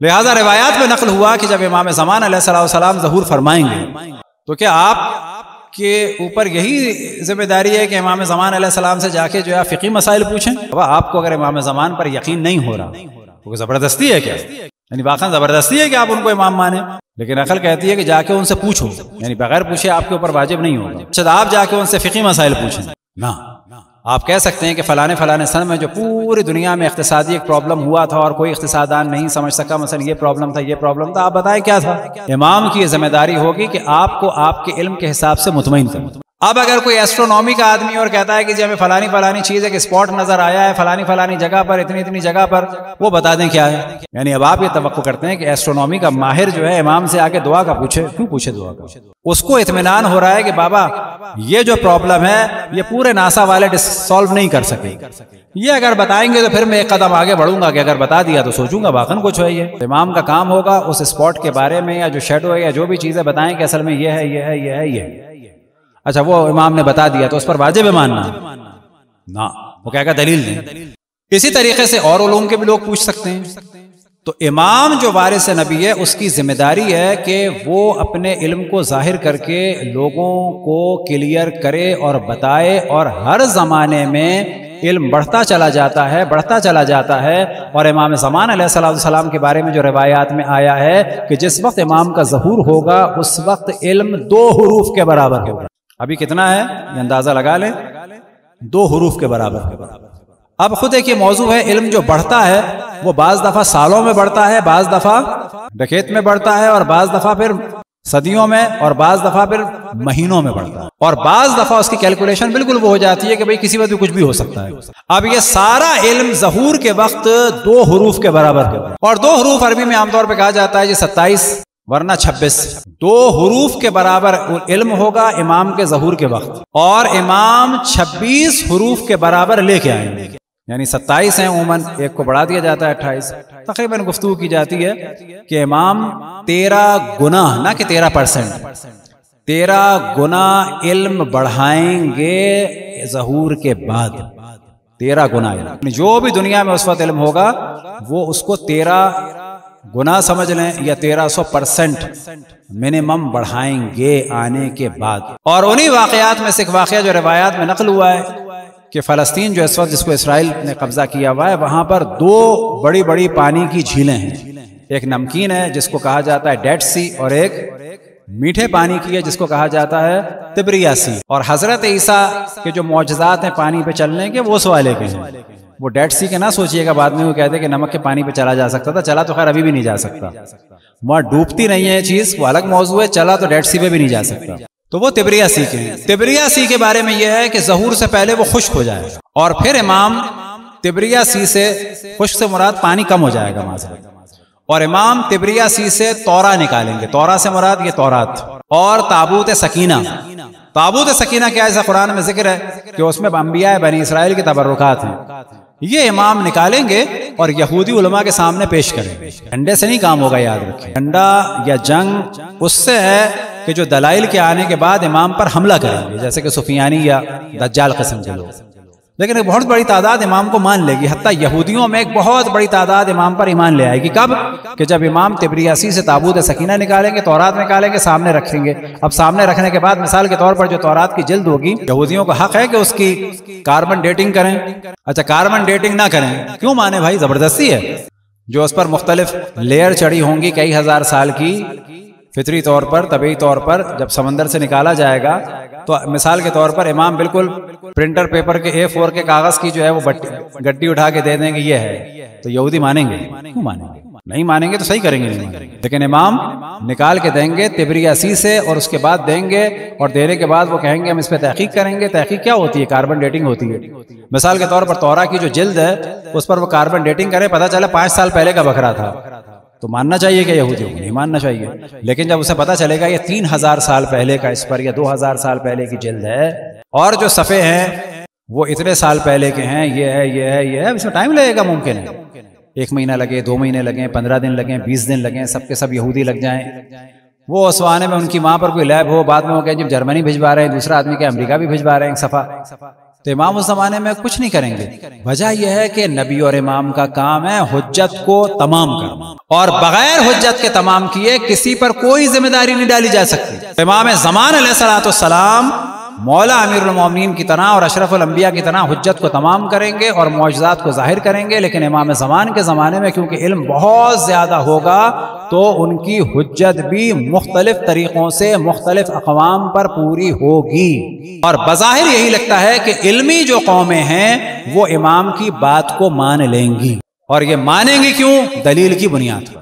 لہذا روایات میں نقل ہوا کہ جب امام زمان علیہ السلام ظہور فرمائیں گے تو کیا آپ کے اوپر یہی ذمہ داری ہے کہ امام زمان علیہ السلام سے جا کے جو ہے فقہی مسائل پوچھیں؟ آپ کو اگر امام زمان پر یقین نہیں ہو رہا تو زبردستی ہے کیا؟ یعنی واقعا زبردستی ہے کہ آپ ان کو امام مانیں، لیکن عقل کہتی ہے کہ جا کے ان سے پوچھو، یعنی بغیر پوچھے آپ کے اوپر واجب نہیں ہوگا۔ اچھا آپ جا کے ان سے فقہی مسائل پوچھیں نہ، آپ کہہ سکتے ہیں کہ فلانے سن میں جو پوری دنیا میں اقتصادی ایک پرابلم ہوا تھا اور کوئی اقتصاددان نہیں سمجھ سکا، مثلا یہ پرابلم تھا، آپ بتائیں کیا تھا؟ امام کی یہ ذمہ داری ہوگی کہ آپ کو آپ کے علم کے حساب سے مطمئن کریں۔ اب اگر کوئی ایسٹرونومی کا آدمی اور کہتا ہے کہ جی ہمیں فلانی چیز ایک اسپاٹ نظر آیا ہے فلانی جگہ پر اتنی جگہ پر، وہ بتا دیں کیا ہے؟ یعنی اب آپ یہ توقع کرتے ہیں کہ ایسٹرونومی کا ماہر جو ہے امام سے آگے دعا کا پوچھے؟ کیوں پوچھے دعا کا؟ اس کو اطمینان ہو رہا ہے کہ بابا یہ جو پرابلم ہے یہ پورے ناسا والے سالو نہیں کر سکے، یہ اگر بتائیں گے تو پھر میں ایک قدم آگے بڑھوں گا کہ اگر بتا دیا تو سوچوں گا واقعا کچھ ہے۔ یہ امام کا کام ہوگا اس اسپاٹ کے بارے میں یا جو شیڈو ہے یا جو بھی چیزیں بتائیں کہ اصل میں یہ ہے۔ اچھا وہ امام نے بتا دیا تو اس پر واجب ہے ماننا؟ نہ، وہ کہے گا دلیل نہیں۔ اسی طریقے سے اور علوم کے بھی لوگ پوچھ سکتے ہیں۔ تو امام جو وارث نبی ہے اس کی ذمہ داری ہے کہ وہ اپنے علم کو ظاہر کر کے لوگوں کو کلیئر کرے اور بتائے، اور ہر زمانے میں علم بڑھتا چلا جاتا ہے۔ اور امام زمان علیہ السلام کے بارے میں جو روایات میں آیا ہے کہ جس وقت امام کا ظہور ہوگا اس وقت علم 2 حروف کے برابر ہوگا۔ ابھی کتنا ہے یہ اندازہ لگا لیں، 2 حروف کے برابر۔ اب خود ایک یہ موضوع ہے، علم جو بڑھتا ہے وہ بعض دفعہ سالوں میں بڑھتا ہے، بعض دفعہ ڈکیت میں بڑھتا ہے، اور بعض دفعہ پھر صدیوں میں، اور بعض دفعہ پھر مہینوں میں بڑھتا ہے، اور بعض دفعہ اس کی کیلکولیشن بالکل وہ ہو جاتی ہے کہ بھئی کسی وقت بھی کچھ بھی ہو سکتا ہے۔ اب یہ سارا علم ظہور کے وقت 2 حروف کے برابر ہے، اور 2 حروف عربی میں عام طور پہ کہا جاتا ہے 27 ورنہ 26۔ 2 حروف کے برابر علم ہوگا امام کے ظہور کے وقت، اور امام 26 حروف کے برابر لے کے آئیں گے، یعنی 27 ہیں عموماً، ایک کو بڑھا دیا جاتا ہے 28۔ تقریباً گفتگو کی جاتی ہے کہ امام 13 گنا، نہ کہ 13%، 13 گنا علم بڑھائیں گے ظہور کے بعد، 13 گنا علم۔ جو بھی دنیا میں اس وقت علم ہوگا وہ اس کو 13 گنا سمجھ لیں یا 1300% منیمم بڑھائیں گے آنے کے بعد۔ اور انہی واقعات میں سے ایک واقعہ جو روایات میں نقل ہوا ہے کہ فلسطین جو اس وقت جس کو اسرائیل نے قبضہ کیا ہوا ہے، وہاں پر 2 بڑی پانی کی جھیلیں ہیں، ایک نمکین ہے جس کو کہا جاتا ہے ڈیڈ سی، اور ایک میٹھے پانی کی ہے جس کو کہا جاتا ہے تبریا سی۔ اور حضرت عیسیٰ کے جو معجزات ہیں پانی پہ چلنے کے وہ سوالے کے ہیں، وہ ڈیڈ سی کے نہ سوچئے گا بعد میں وہ کہتے ہیں کہ نمک کے پانی پہ چلا جا سکتا تھا، چلا تو خیر ابھی بھی نہیں جا سکتا، وہاں ڈوبتی نہیں ہے چیز، وہ الگ موضوع ہے، چلا تو ڈیڈ سی پہ بھی نہیں جا سکتا۔ تو وہ تبریا سی کے ہیں۔ تبریا سی کے بارے میں یہ ہے کہ ظہور سے پہلے وہ خشک ہو جائے، اور پھر امام تبریا سی سے، خشک سے مراد پانی کم ہو جائے گا معذرت، اور امام تبریا سی سے تورا نکالیں گے، تورا سے مراد یہ تورات، اور تابوت سکینہ۔ تابوت سکینہ کیا ایسا قرآن میں ذکر ہے کہ اس میں انبیاء بنی اسرائیل کے تبرکات ہیں، یہ امام نکالیں گے اور یہودی علماء کے سامنے پیش کریں گے۔ ڈنڈے سے نہیں کام ہوگا، یاد رکھیں، ڈنڈا یا جنگ اس سے ہے کہ جو دلائل کے آنے کے بعد امام پر حملہ کریں گے، جیسے کہ سفیانی یا دجال قسم کے لوگ، لیکن ایک بہت بڑی تعداد امام کو مان لے گی، حتیٰ یہودیوں میں ایک بہت بڑی تعداد امام پر ایمان لے آئے گی۔ کب؟ کہ جب امام تبریاسی سے تابوت سکینہ نکالیں گے، تورات نکالیں گے، سامنے رکھیں گے۔ اب سامنے رکھنے کے بعد مثال کے طور پر جو تورات کی جلد ہوگی، یہودیوں کو حق ہے کہ اس کی کاربن ڈیٹنگ کریں۔ اچھا کاربن ڈیٹنگ نہ کریں، کیوں مانے بھائی؟ زبردستی ہے۔ جو اس پر مختلف لیئر چڑھی ہوں گی کئی ہزار سال کی، فطری طور پر، طبعی طور پر جب سمندر سے نکالا جائے گا تو مثال کے طور پر امام بالکل پرنٹر پیپر کے A4 کے کاغذ کی جو ہے وہ گڈی اٹھا کے دے دیں گے یہ ہے، تو یہودی مانیں گے؟ کیوں مانیں گے؟ نہیں مانیں گے تو صحیح کریں گے، نہیں مانیں گے، لیکن امام نکال کے دیں گے تبریاسی سے، اور اس کے بعد دیں گے، اور دینے کے بعد وہ کہیں گے ہم اس پہ تحقیق کریں گے۔ تحقیق کیا ہوتی ہے؟ کاربن ڈیٹنگ ہوتی ہے۔ مثال کے طور پر تورا کی جو جلد ہے اس پر وہ کاربن ڈیٹنگ کرے، پتہ چلا 5 سال پہلے کا بکرا تھا، تو ماننا چاہیے کہ یہودیوں کو نہیں ماننا چاہیے۔ لیکن جب اسے پتہ چلے گا یہ 3000 سال پہلے کا اس پر یا 2000 سال پہلے کی جلد ہے، اور جو صفحے ہیں وہ اتنے سال پہلے کے ہیں، یہ ہے یہ ہے یہ ہے، اس میں ٹائم لگے گا، ممکن ہے 1 مہینہ لگے، 2 مہینے لگیں، 15 دن لگیں، 20 دن لگیں، سب کے سب یہودی لگ جائیں۔ وہ اسوانے میں ان کی ماں پر کوئی لیب ہو، بعد میں وہ کہیں جب جرمنی بھجوا رہے ہیں، دوسرا آدمی کہ امریکہ بھی بھجوا رہے ہیں صفحہ، تو امام اس زمانے میں کچھ نہیں کریں گے. وجہ یہ ہے کہ نبی اور امام کا کام ہے حجت کو تمام کرنا، اور بغیر حجت کے تمام کیے کسی پر کوئی ذمہ داری نہیں ڈالی جا سکتی. امام زمان علیہ السلام مولا امیر المومنین کی طرح اور اشرف الانبیاء کی طرح حجت کو تمام کریں گے اور معجزات کو ظاہر کریں گے، لیکن امام زمان کے زمانے میں کیونکہ علم بہت زیادہ ہوگا تو ان کی حجت بھی مختلف طریقوں سے مختلف اقوام پر پوری ہوگی. اور بظاہر یہی لگتا ہے کہ علمی جو قومیں ہیں وہ امام کی بات کو مان لیں گی، اور یہ مانیں گی کیوں؟ دلیل کی بنیاد پر.